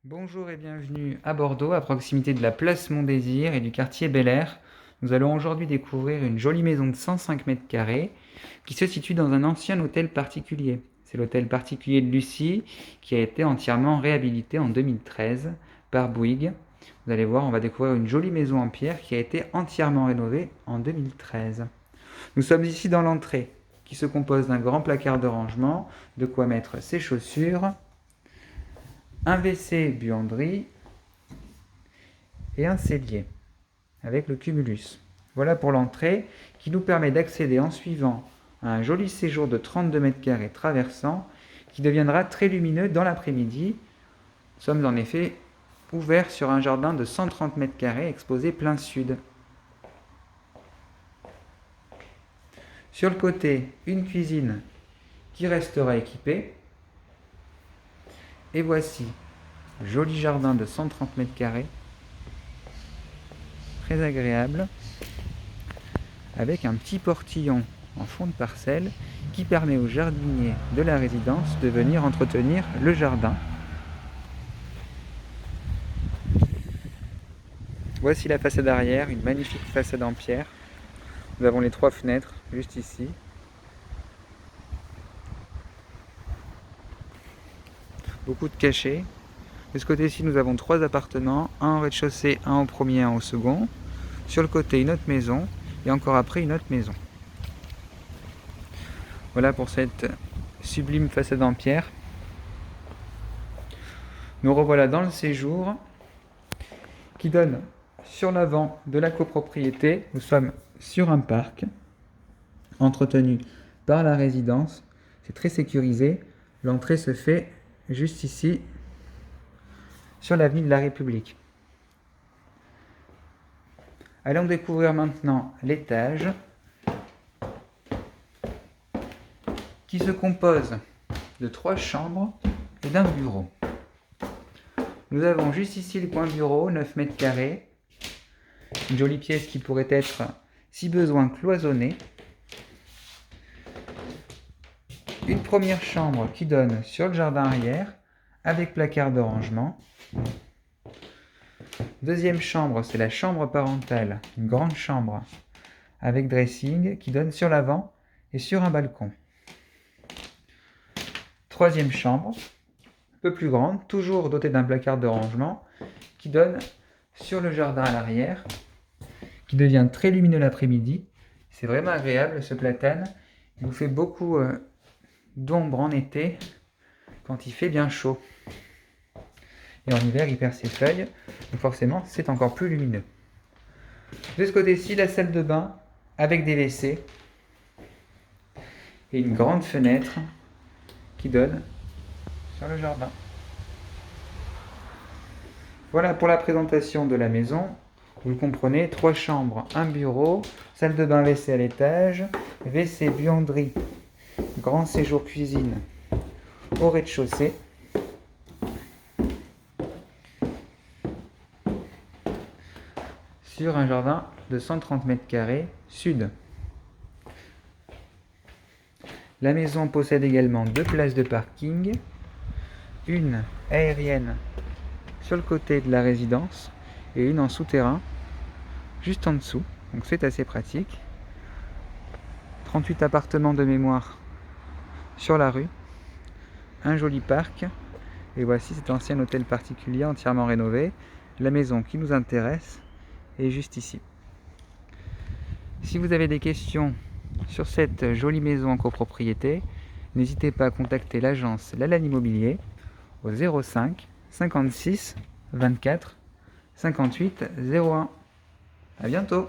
Bonjour et bienvenue à Bordeaux, à proximité de la place Mondésir et du quartier Bel Air. Nous allons aujourd'hui découvrir une jolie maison de 105 mètres carrés qui se situe dans un ancien hôtel particulier. C'est l'hôtel particulier de Lucie qui a été entièrement réhabilité en 2013 par Bouygues. Vous allez voir, on va découvrir une jolie maison en pierre qui a été entièrement rénovée en 2013. Nous sommes ici dans l'entrée qui se compose d'un grand placard de rangement, de quoi mettre ses chaussures, un WC buanderie et un cellier avec le cumulus. Voilà pour l'entrée qui nous permet d'accéder en suivant à un joli séjour de 32 mètres carrés traversant qui deviendra très lumineux dans l'après-midi. Nous sommes en effet ouverts sur un jardin de 130 mètres carrés exposé plein sud. Sur le côté, une cuisine qui restera équipée. Et voici le joli jardin de 130 mètres carrés, très agréable, avec un petit portillon en fond de parcelle qui permet aux jardiniers de la résidence de venir entretenir le jardin. Voici la façade arrière, une magnifique façade en pierre. Nous avons les 3 fenêtres juste ici. Beaucoup de cachets. De ce côté-ci, nous avons 3 appartements, un au rez-de-chaussée, un au premier, un au second. Sur le côté, une autre maison, et encore après, une autre maison. Voilà pour cette sublime façade en pierre. Nous revoilà dans le séjour qui donne sur l'avant de la copropriété. Nous sommes sur un parc entretenu par la résidence. C'est très sécurisé. L'entrée se fait juste ici, sur l'avenue de la République. Allons découvrir maintenant l'étage qui se compose de 3 chambres et d'un bureau. Nous avons juste ici le coin bureau, 9 mètres carrés, une jolie pièce qui pourrait être, si besoin, cloisonnée. Une première chambre qui donne sur le jardin arrière avec placard de rangement. Deuxième chambre, c'est la chambre parentale, une grande chambre avec dressing qui donne sur l'avant et sur un balcon. Troisième chambre, un peu plus grande, toujours dotée d'un placard de rangement qui donne sur le jardin à l'arrière, qui devient très lumineux l'après-midi. C'est vraiment agréable ce platane. Il nous fait beaucoup d'ombre en été quand il fait bien chaud. Et en hiver, il perd ses feuilles, donc forcément, c'est encore plus lumineux. De ce côté-ci, la salle de bain avec des WC et une grande fenêtre qui donne sur le jardin. Voilà pour la présentation de la maison. Vous le comprenez, 3 chambres, un bureau, salle de bain WC à l'étage, WC buanderie, grand séjour cuisine au rez-de-chaussée. Sur un jardin de 130 mètres carrés sud. La maison possède également 2 places de parking, une aérienne sur le côté de la résidence et une en souterrain juste en dessous, donc c'est assez pratique. 38 appartements de mémoire sur la rue, un joli parc, et voici cet ancien hôtel particulier entièrement rénové. La maison qui nous intéresse est juste ici. Si vous avez des questions sur cette jolie maison en copropriété, n'hésitez pas à contacter l'agence Lalanne Immobilier au 05 56 24 58 01. À bientôt!